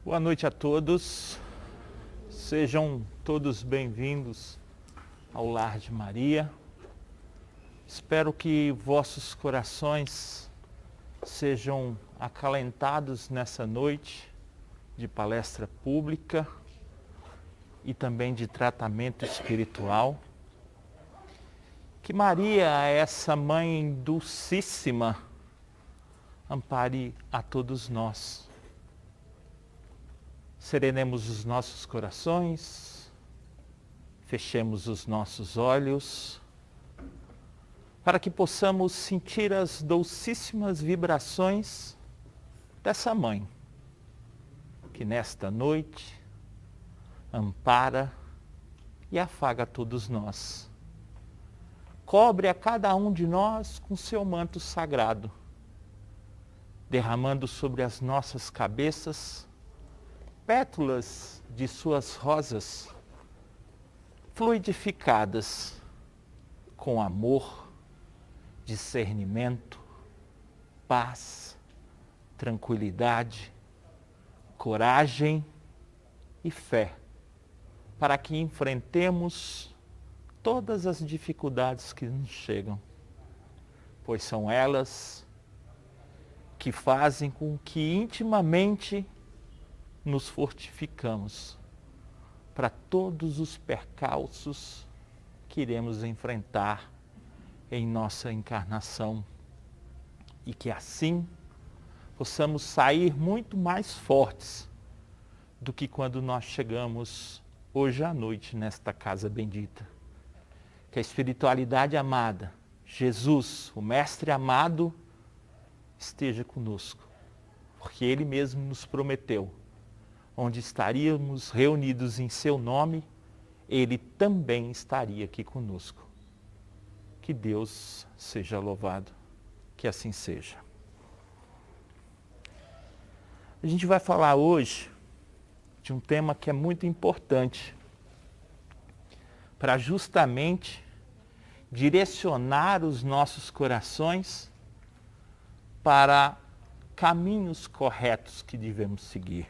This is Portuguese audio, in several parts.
Boa noite a todos, sejam todos bem-vindos ao Lar de Maria. Espero que vossos corações sejam acalentados nessa noite de palestra pública e também de tratamento espiritual. Que Maria, essa Mãe Dulcíssima, ampare a todos nós. Serenemos os nossos corações, fechemos os nossos olhos, para que possamos sentir as dulcíssimas vibrações dessa Mãe, que nesta noite ampara e afaga todos nós. Cobre a cada um de nós com seu manto sagrado, derramando sobre as nossas cabeças pétalas de suas rosas fluidificadas com amor, discernimento, paz, tranquilidade, coragem e fé, para que enfrentemos todas as dificuldades que nos chegam, pois são elas que fazem com que intimamente nos fortificamos para todos os percalços que iremos enfrentar em nossa encarnação e que assim possamos sair muito mais fortes do que quando nós chegamos hoje à noite nesta casa bendita. Que a espiritualidade amada, Jesus, o Mestre amado, esteja conosco, porque Ele mesmo nos prometeu: onde estaríamos reunidos em seu nome, Ele também estaria aqui conosco. Que Deus seja louvado, que assim seja. A gente vai falar hoje de um tema que é muito importante, para justamente direcionar os nossos corações para caminhos corretos que devemos seguir.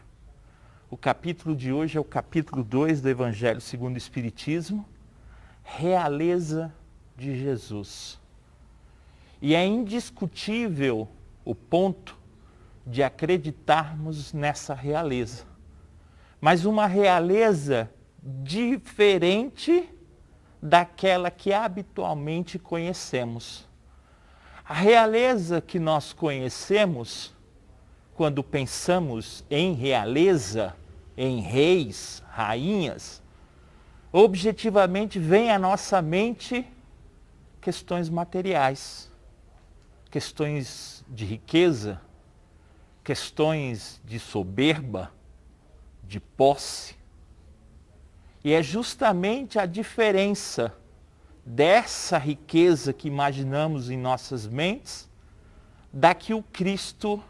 O capítulo de hoje é o capítulo 2 do Evangelho segundo o Espiritismo, Realeza de Jesus. E é indiscutível o ponto de acreditarmos nessa realeza. Mas uma realeza diferente daquela que habitualmente conhecemos. A realeza que nós conhecemos, quando pensamos em realeza, em reis, rainhas, objetivamente vem à nossa mente questões materiais, questões de riqueza, questões de soberba, de posse. E é justamente a diferença dessa riqueza que imaginamos em nossas mentes da que o Cristo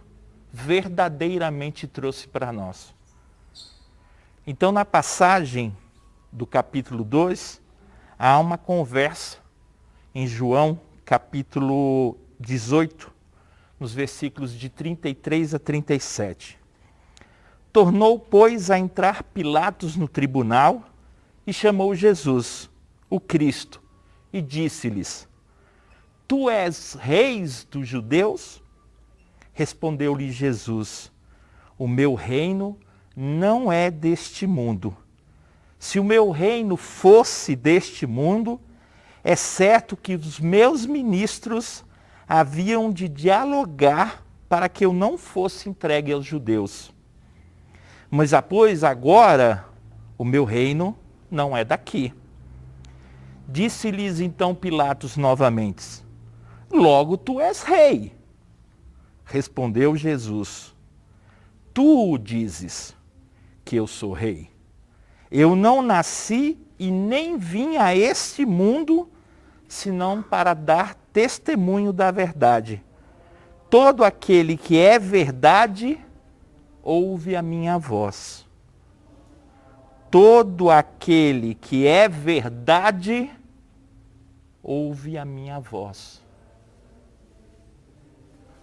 verdadeiramente trouxe para nós. Então, na passagem do capítulo 2, há uma conversa em João, capítulo 18, nos versículos de 33 a 37. Tornou, pois, a entrar Pilatos no tribunal e chamou Jesus, o Cristo, e disse-lhes: Tu és reis dos judeus? Respondeu-lhe Jesus: O meu reino não é deste mundo. Se o meu reino fosse deste mundo, é certo que os meus ministros haviam de dialogar para que eu não fosse entregue aos judeus. Mas pois agora o meu reino não é daqui. Disse-lhes então Pilatos novamente: Logo tu és rei. Respondeu Jesus: Tu dizes que eu sou rei. Eu não nasci e nem vim a este mundo senão para dar testemunho da verdade. Todo aquele que é verdade ouve a minha voz. Todo aquele que é verdade ouve a minha voz.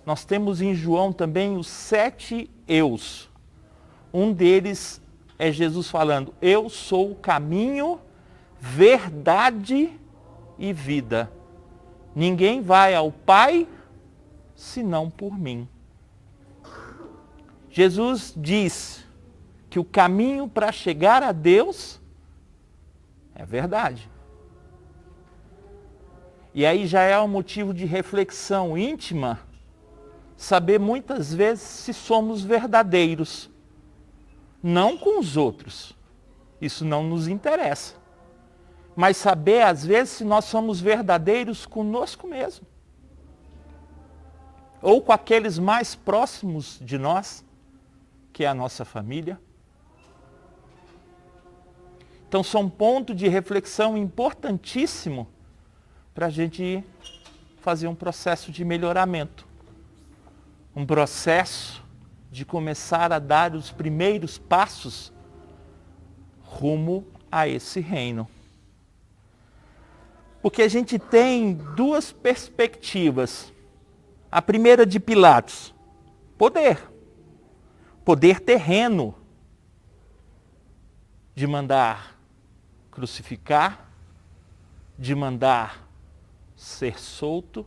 Nós temos em João também os 7 eus. Um deles é Jesus falando: eu sou o caminho, verdade e vida. Ninguém vai ao Pai senão por mim. Jesus diz que o caminho para chegar a Deus é verdade. E aí já é um motivo de reflexão íntima saber muitas vezes se somos verdadeiros. Não com os outros. Isso não nos interessa. Mas saber às vezes se nós somos verdadeiros conosco mesmo. Ou com aqueles mais próximos de nós, que é a nossa família. Então são um ponto de reflexão importantíssimo para a gente fazer um processo de melhoramento. Um processo de começar a dar os primeiros passos rumo a esse reino. Porque a gente tem duas perspectivas. A primeira de Pilatos, poder. Poder terreno de mandar crucificar, de mandar ser solto.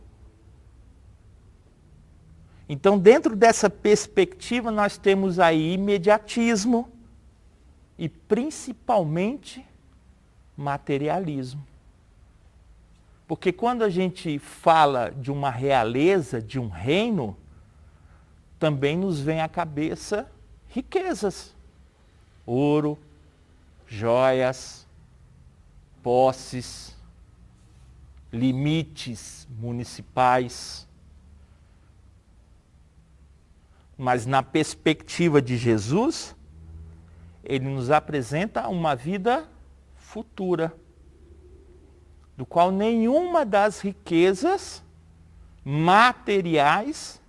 Então, dentro dessa perspectiva, nós temos aí imediatismo e, principalmente, materialismo. Porque quando a gente fala de uma realeza, de um reino, também nos vem à cabeça riquezas. Ouro, joias, posses, limites municipais. Mas na perspectiva de Jesus, ele nos apresenta uma vida futura, do qual nenhuma das riquezas materiais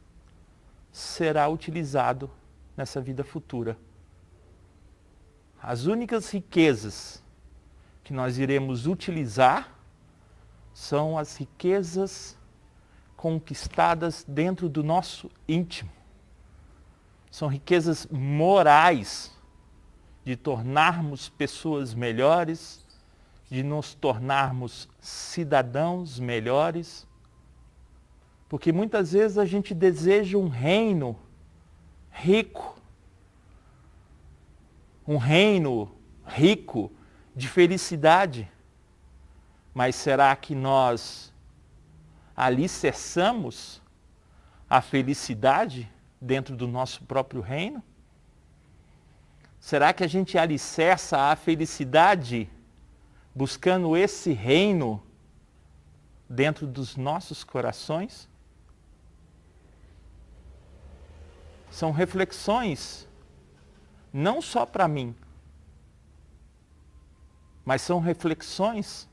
será utilizado nessa vida futura. As únicas riquezas que nós iremos utilizar são as riquezas conquistadas dentro do nosso íntimo. São riquezas morais, de tornarmos pessoas melhores, de nos tornarmos cidadãos melhores. Porque muitas vezes a gente deseja um reino rico, um reino rico de felicidade. Mas será que nós alicerçamos a felicidade dentro do nosso próprio reino? Será que a gente alicerça a felicidade buscando esse reino dentro dos nossos corações? São reflexões não só para mim, mas são reflexões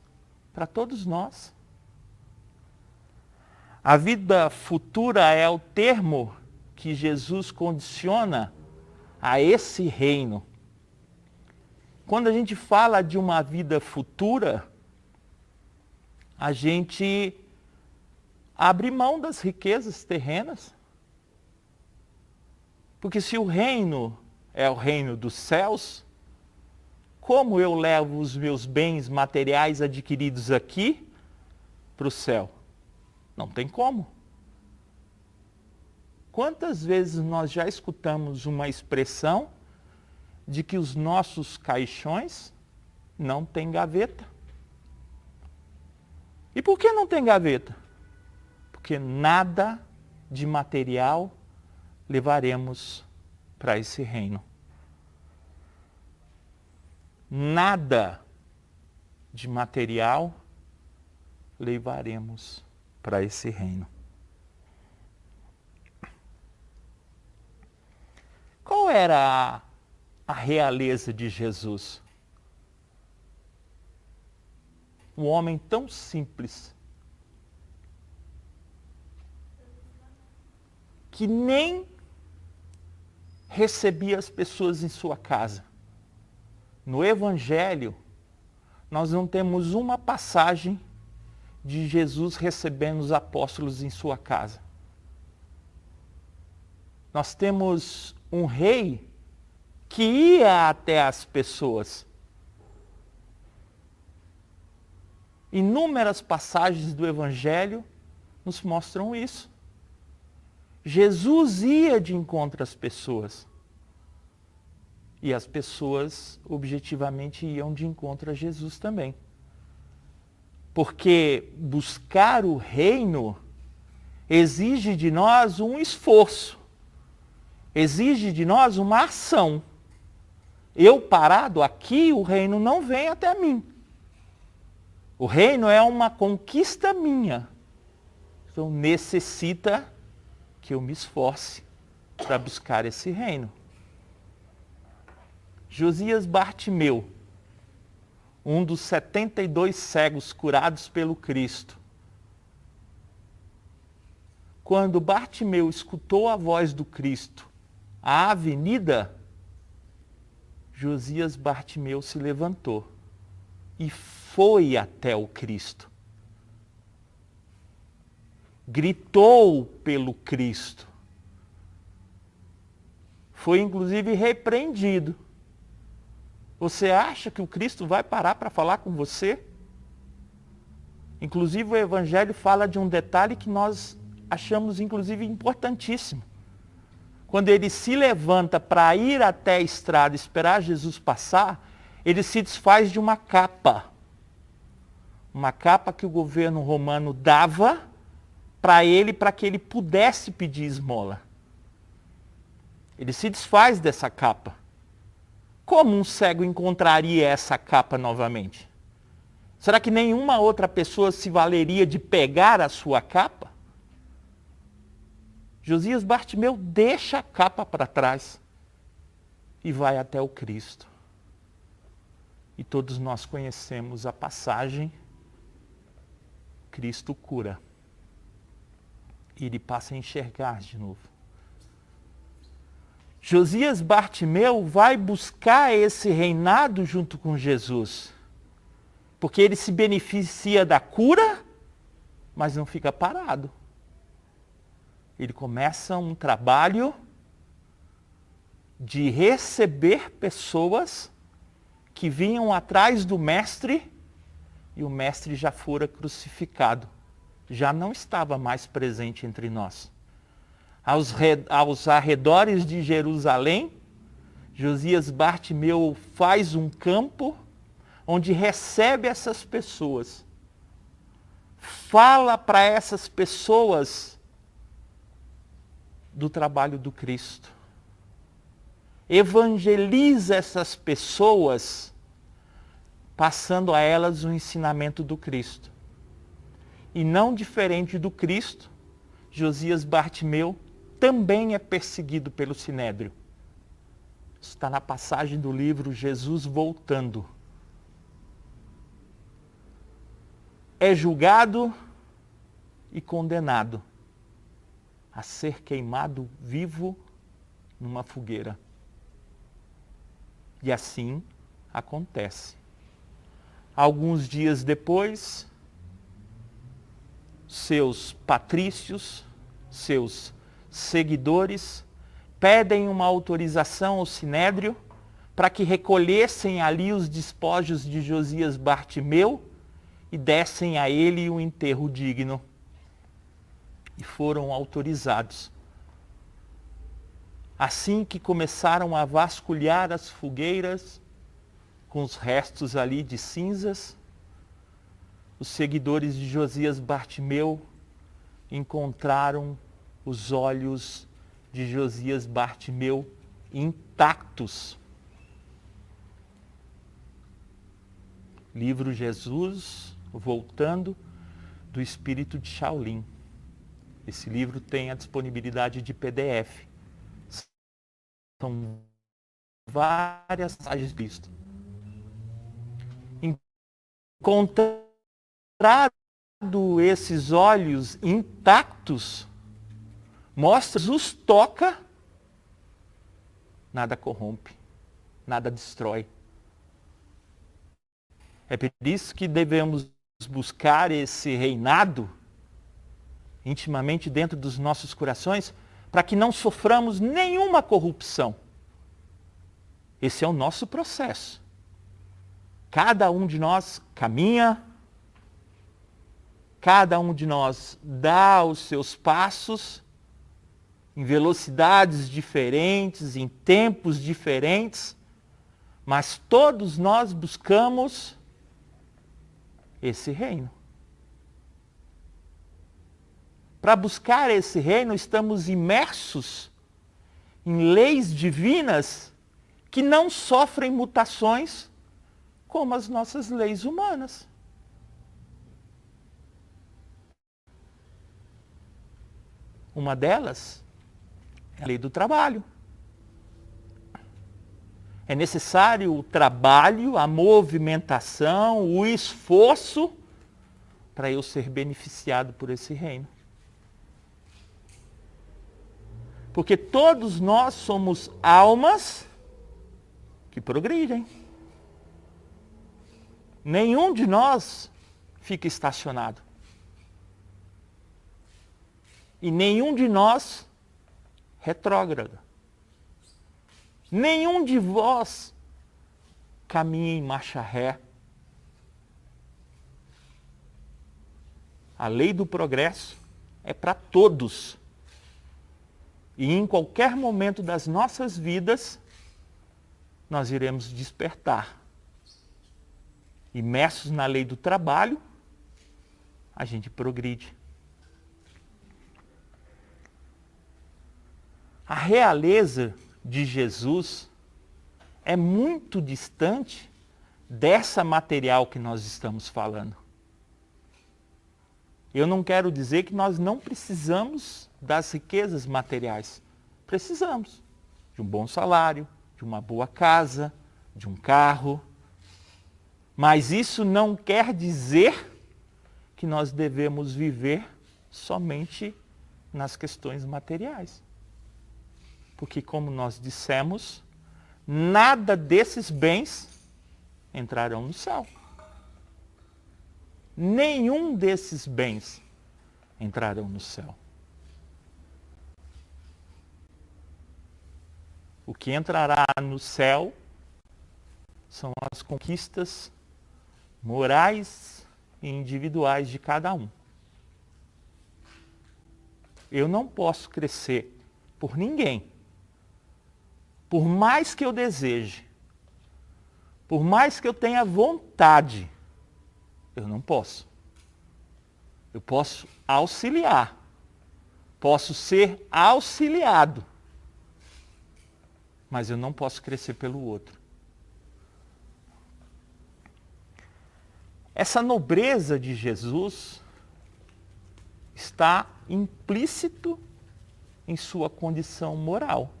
para todos nós. A vida futura é o termo que Jesus condiciona a esse reino. Quando a gente fala de uma vida futura, a gente abre mão das riquezas terrenas. Porque se o reino é o reino dos céus, como eu levo os meus bens materiais adquiridos aqui para o céu? Não tem como. Quantas vezes nós já escutamos uma expressão de que os nossos caixões não têm gaveta? E por que não tem gaveta? Porque nada de material levaremos para esse reino. Nada de material levaremos para esse reino. Qual era a realeza de Jesus? Um homem tão simples, que nem recebia as pessoas em sua casa. No Evangelho, nós não temos uma passagem de Jesus recebendo os apóstolos em sua casa. Nós temos um rei que que ia até as pessoas. Inúmeras passagens do Evangelho nos mostram isso. Jesus ia de encontro às pessoas. E as pessoas, objetivamente, iam de encontro a Jesus também. Porque buscar o reino exige de nós um esforço. Exige de nós uma ação. Eu parado aqui, o reino não vem até mim. O reino é uma conquista minha. Então necessita que eu me esforce para buscar esse reino. Josias Bartimeu, um dos 72 cegos curados pelo Cristo. Quando Bartimeu escutou a voz do Cristo, à avenida, Josias Bartimeu se levantou e foi até o Cristo. Gritou pelo Cristo. Foi inclusive repreendido. Você acha que o Cristo vai parar para falar com você? Inclusive o Evangelho fala de um detalhe que nós achamos inclusive importantíssimo. Quando ele se levanta para ir até a estrada esperar Jesus passar, ele se desfaz de uma capa. Uma capa que o governo romano dava para ele, para que ele pudesse pedir esmola. Ele se desfaz dessa capa. Como um cego encontraria essa capa novamente? Será que nenhuma outra pessoa se valeria de pegar a sua capa? Josias Bartimeu deixa a capa para trás e vai até o Cristo. E todos nós conhecemos a passagem, Cristo cura. E ele passa a enxergar de novo. Josias Bartimeu vai buscar esse reinado junto com Jesus. Porque ele se beneficia da cura, mas não fica parado. Ele começa um trabalho de receber pessoas que vinham atrás do mestre e o mestre já fora crucificado. Já não estava mais presente entre nós. Aos arredores de Jerusalém, Josias Bartimeu faz um campo onde recebe essas pessoas. Fala para essas pessoas do trabalho do Cristo. Evangeliza essas pessoas, passando a elas o ensinamento do Cristo. E não diferente do Cristo, Josias Bartimeu também é perseguido pelo Sinédrio. Está na passagem do livro Jesus Voltando. É julgado e condenado a ser queimado vivo numa fogueira. E assim acontece. Alguns dias depois, seus patrícios, seus seguidores, pedem uma autorização ao Sinédrio para que recolhessem ali os despojos de Josias Bartimeu e dessem a ele um enterro digno. E foram autorizados. Assim que começaram a vasculhar as fogueiras, com os restos ali de cinzas, os seguidores de Josias Bartimeu encontraram os olhos de Josias Bartimeu intactos. Livro Jesus Voltando, do Espírito de Shaolin. Esse livro tem a disponibilidade de PDF. São várias passagens disto. Encontrado esses olhos intactos, mostra Jesus toca, nada corrompe, nada destrói. É por isso que devemos buscar esse reinado intimamente dentro dos nossos corações, para que não soframos nenhuma corrupção. Esse é o nosso processo. Cada um de nós caminha, cada um de nós dá os seus passos em velocidades diferentes, em tempos diferentes, mas todos nós buscamos esse reino. Para buscar esse reino, estamos imersos em leis divinas que não sofrem mutações como as nossas leis humanas. Uma delas é a lei do trabalho. É necessário o trabalho, a movimentação, o esforço para eu ser beneficiado por esse reino. Porque todos nós somos almas que progridem. Nenhum de nós fica estacionado. E nenhum de nós retrógrada. Nenhum de vós caminha em marcha ré. A lei do progresso é para todos. E em qualquer momento das nossas vidas, nós iremos despertar. Imersos na lei do trabalho, a gente progride. A realeza de Jesus é muito distante dessa material que nós estamos falando. Eu não quero dizer que nós não precisamos das riquezas materiais. Precisamos de um bom salário, de uma boa casa, de um carro. Mas isso não quer dizer que nós devemos viver somente nas questões materiais. Porque, como nós dissemos, nada desses bens entrarão no céu. Nenhum desses bens entrarão no céu. O que entrará no céu são as conquistas morais e individuais de cada um. Eu não posso crescer por ninguém. Por mais que eu deseje, por mais que eu tenha vontade, eu não posso. Eu posso auxiliar, posso ser auxiliado, mas eu não posso crescer pelo outro. Essa nobreza de Jesus está implícito em sua condição moral.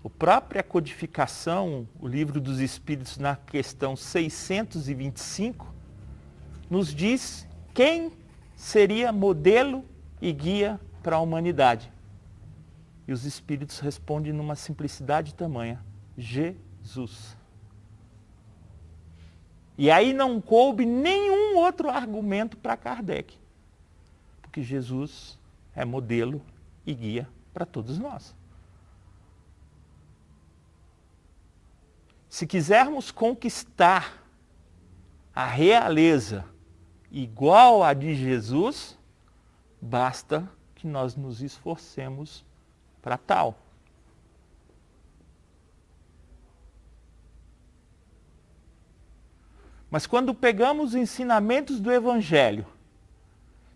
A própria codificação, o Livro dos Espíritos, na questão 625, nos diz quem seria modelo e guia para a humanidade. E os Espíritos respondem numa simplicidade tamanha: Jesus. E aí não coube nenhum outro argumento para Kardec, porque Jesus é modelo e guia para todos nós. Se quisermos conquistar a realeza igual à de Jesus, basta que nós nos esforcemos para tal. Mas quando pegamos os ensinamentos do Evangelho,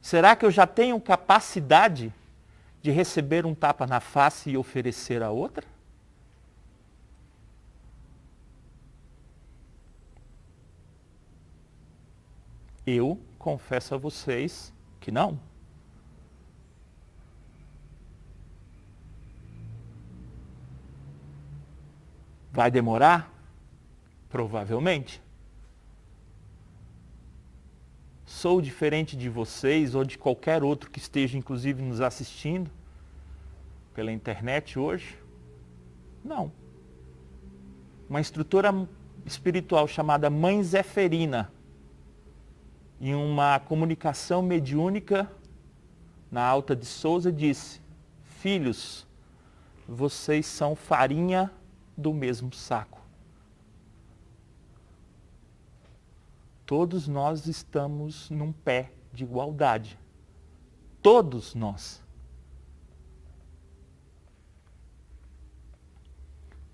será que eu já tenho capacidade de receber um tapa na face e oferecer a outra? Eu confesso a vocês que não. Vai demorar? Provavelmente. Sou diferente de vocês ou de qualquer outro que esteja inclusive nos assistindo pela internet hoje? Não. Uma instrutora espiritual chamada Mãe Zeferina, em uma comunicação mediúnica na Alta de Souza, disse: filhos, vocês são farinha do mesmo saco. Todos nós estamos num pé de igualdade. Todos nós.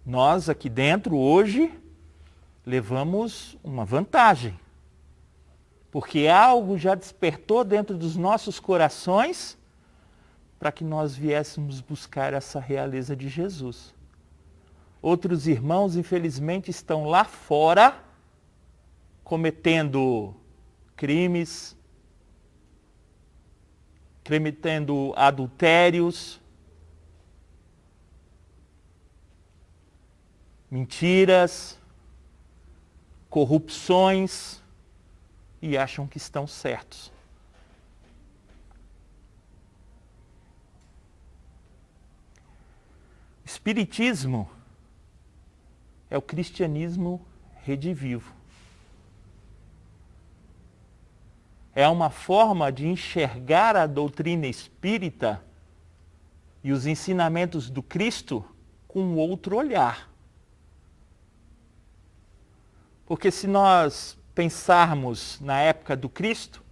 Nós aqui dentro hoje levamos uma vantagem. Porque algo já despertou dentro dos nossos corações para que nós viéssemos buscar essa realeza de Jesus. Outros irmãos, infelizmente, estão lá fora cometendo crimes, cometendo adultérios, mentiras, corrupções, e acham que estão certos. O Espiritismo é o cristianismo redivivo. É uma forma de enxergar a doutrina espírita e os ensinamentos do Cristo com outro olhar. Porque se nós pensarmos na época do Cristo,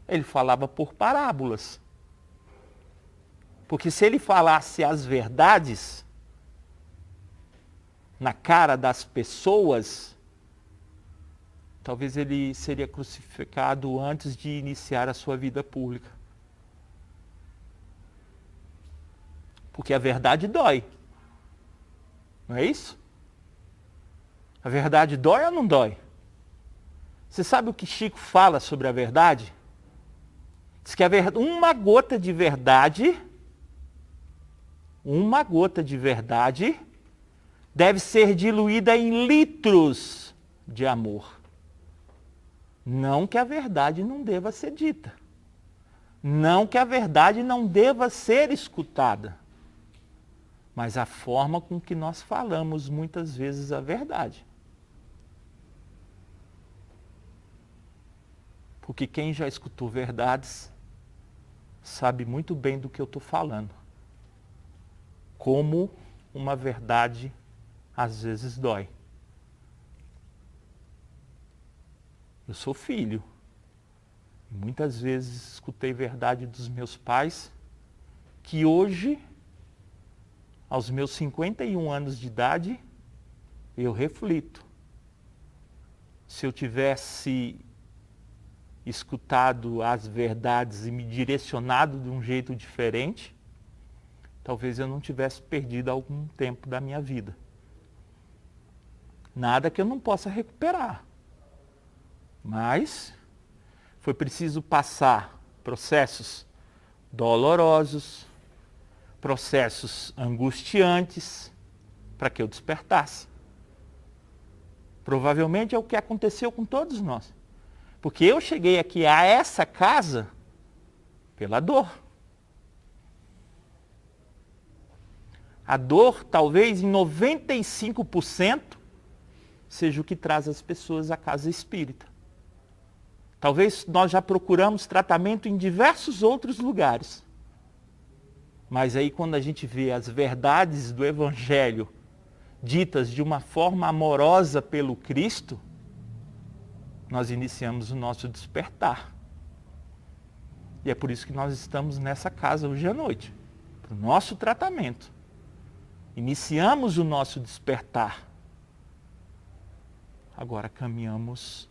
ele falava por parábolas. Porque se ele falasse as verdades na cara das pessoas, talvez ele seria crucificado antes de iniciar a sua vida pública. Porque a verdade dói. Não é isso? A verdade dói ou não dói? Você sabe o que Chico fala sobre a verdade? Diz que uma gota de verdade deve ser diluída em litros de amor. Não que a verdade não deva ser dita. Não que a verdade não deva ser escutada. Mas a forma com que nós falamos muitas vezes a verdade. Porque quem já escutou verdades sabe muito bem do que eu estou falando. Como uma verdade às vezes dói. Eu sou filho. Muitas vezes escutei verdade dos meus pais que hoje, aos meus 51 anos de idade, eu reflito. Se eu tivesse escutado as verdades e me direcionado de um jeito diferente, talvez eu não tivesse perdido algum tempo da minha vida. Nada que eu não possa recuperar. Mas foi preciso passar processos dolorosos, processos angustiantes, para que eu despertasse. Provavelmente é o que aconteceu com todos nós. Porque eu cheguei aqui a essa casa pela dor. A dor, talvez em 95%, seja o que traz as pessoas à casa espírita. Talvez nós já procuramos tratamento em diversos outros lugares. Mas aí quando a gente vê as verdades do Evangelho ditas de uma forma amorosa pelo Cristo, nós iniciamos o nosso despertar. E é por isso que nós estamos nessa casa hoje à noite, para o nosso tratamento. Iniciamos o nosso despertar. Agora caminhamos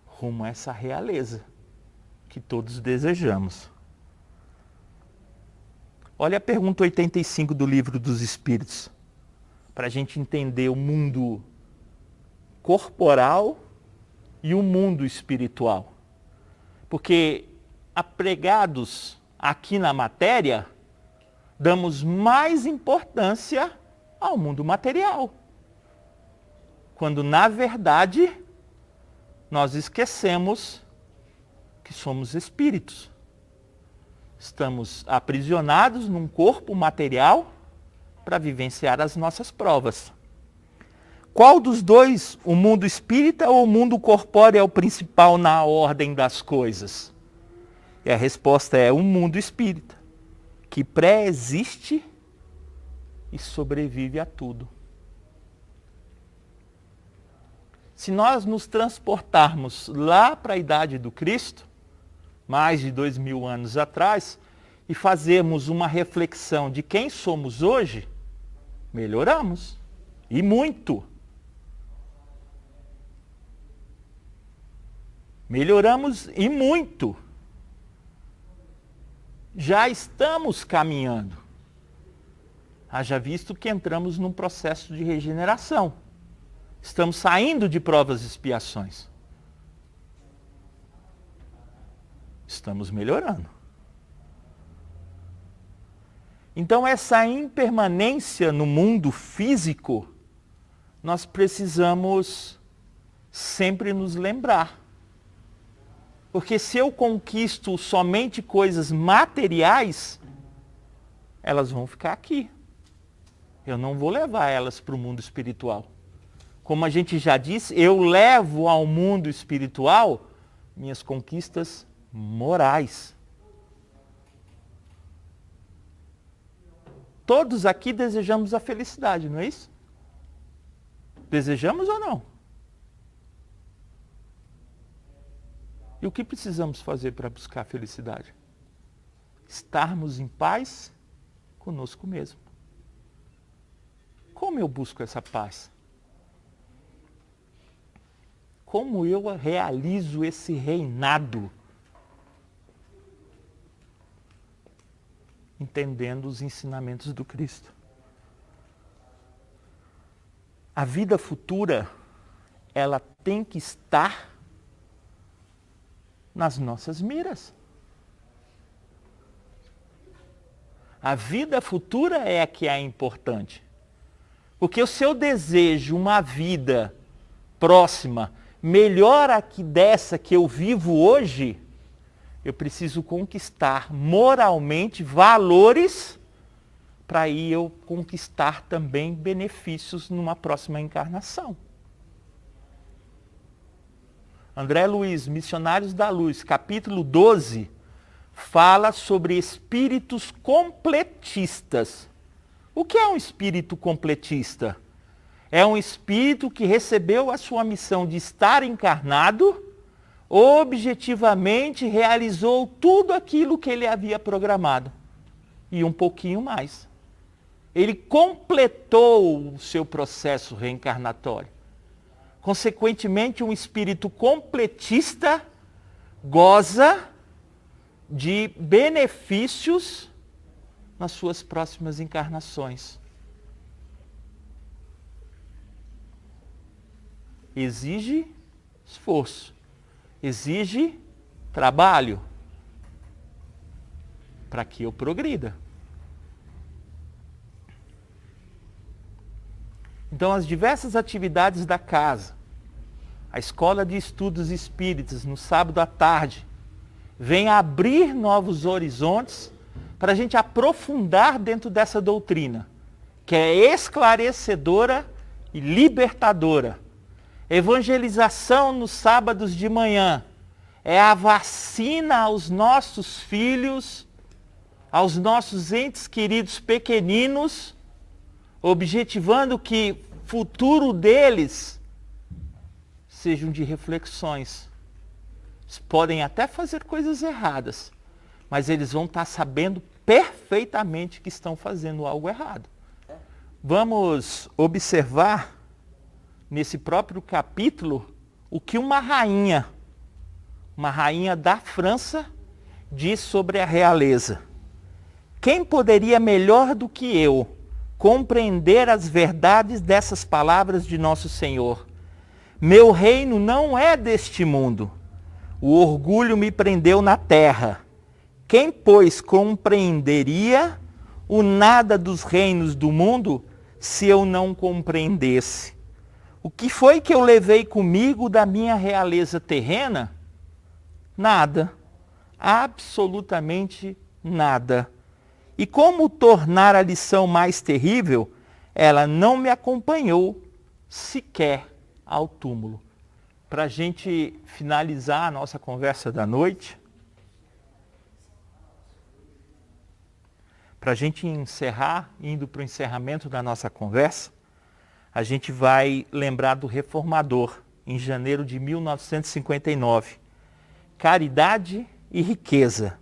rumo a essa realeza que todos desejamos. Olha a pergunta 85 do Livro dos Espíritos, para a gente entender o mundo corporal e o mundo espiritual. Porque apregados aqui na matéria, damos mais importância ao mundo material. Quando, na verdade, nós esquecemos que somos espíritos. Estamos aprisionados num corpo material para vivenciar as nossas provas. Qual dos dois, o mundo espírita ou o mundo corpóreo, é o principal na ordem das coisas? E a resposta é o mundo espírita, que pré-existe e sobrevive a tudo. Se nós nos transportarmos lá para a idade do Cristo, mais de 2000 anos atrás, e fazermos uma reflexão de quem somos hoje, melhoramos. E muito. Melhoramos e muito. Já estamos caminhando. Haja visto que entramos num processo de regeneração. Estamos saindo de provas e expiações. Estamos melhorando. Então, essa impermanência no mundo físico, nós precisamos sempre nos lembrar. Porque se eu conquisto somente coisas materiais, elas vão ficar aqui. Eu não vou levar elas para o mundo espiritual. Como a gente já disse, eu levo ao mundo espiritual minhas conquistas morais. Todos aqui desejamos a felicidade, não é isso? Desejamos ou não? E o que precisamos fazer para buscar a felicidade? Estarmos em paz conosco mesmo. Como eu busco essa paz? Como eu realizo esse reinado? Entendendo os ensinamentos do Cristo. A vida futura, ela tem que estar nas nossas miras. A vida futura é a que é importante. Porque se eu desejo uma vida próxima, melhor aqui dessa que eu vivo hoje, eu preciso conquistar moralmente valores para aí eu conquistar também benefícios numa próxima encarnação. André Luiz, Missionários da Luz, capítulo 12, fala sobre espíritos completistas. O que é um espírito completista? É um espírito que recebeu a sua missão de estar encarnado, objetivamente realizou tudo aquilo que ele havia programado. E um pouquinho mais. Ele completou o seu processo reencarnatório. Consequentemente, um espírito completista goza de benefícios nas suas próximas encarnações. Exige esforço, exige trabalho para que eu progrida. Então, as diversas atividades da casa, a escola de estudos espíritas no sábado à tarde, vem abrir novos horizontes para a gente aprofundar dentro dessa doutrina, que é esclarecedora e libertadora. Evangelização nos sábados de manhã é a vacina aos nossos filhos, aos nossos entes queridos pequeninos, objetivando que o futuro deles sejam de reflexões. Eles podem até fazer coisas erradas, mas eles vão estar sabendo perfeitamente que estão fazendo algo errado. Vamos observar nesse próprio capítulo o que uma rainha da França, diz sobre a realeza. Quem poderia melhor do que eu compreender as verdades dessas palavras de nosso Senhor? Meu reino não é deste mundo. O orgulho me prendeu na terra. Quem, pois, compreenderia o nada dos reinos do mundo se eu não compreendesse? O que foi que eu levei comigo da minha realeza terrena? Nada. Absolutamente nada. E como tornar a lição mais terrível? Ela não me acompanhou sequer ao túmulo. Para a gente finalizar a nossa conversa da noite, para a gente encerrar, indo para o encerramento da nossa conversa, a gente vai lembrar do reformador em janeiro de 1959. Caridade e riqueza.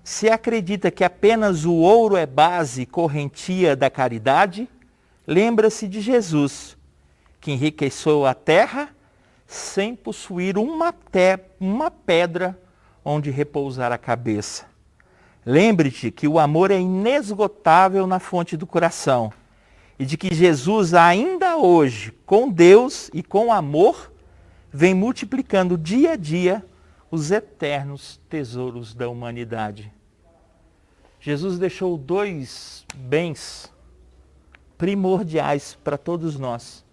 Se acredita que apenas o ouro é base e correntia da caridade, lembra-se de Jesus, que enriqueceu a terra sem possuir uma pedra onde repousar a cabeça. Lembre-te que o amor é inesgotável na fonte do coração e de que Jesus ainda hoje, com Deus e com amor, vem multiplicando dia a dia os eternos tesouros da humanidade. Jesus deixou 2 bens primordiais para todos nós.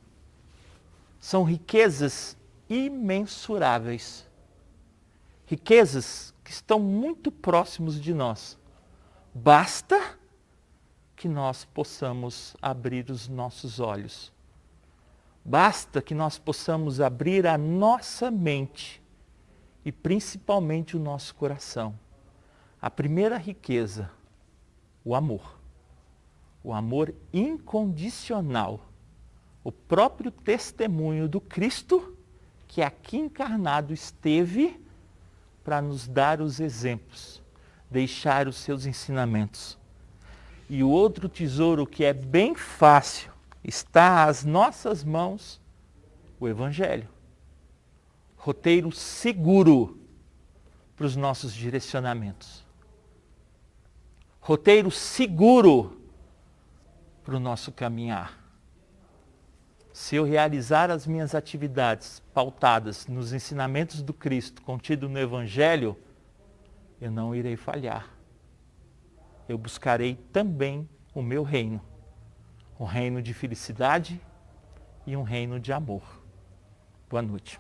São riquezas imensuráveis. Riquezas que estão muito próximos de nós. Basta que nós possamos abrir os nossos olhos. Basta que nós possamos abrir a nossa mente e principalmente o nosso coração. A primeira riqueza, o amor. O amor incondicional. O próprio testemunho do Cristo que aqui encarnado esteve para nos dar os exemplos, deixar os seus ensinamentos. E o outro tesouro que é bem fácil, está às nossas mãos, o Evangelho. Roteiro seguro para os nossos direcionamentos. Roteiro seguro para o nosso caminhar. Se eu realizar as minhas atividades pautadas nos ensinamentos do Cristo contido no Evangelho, eu não irei falhar. Eu buscarei também o meu reino. Um reino de felicidade e um reino de amor. Boa noite.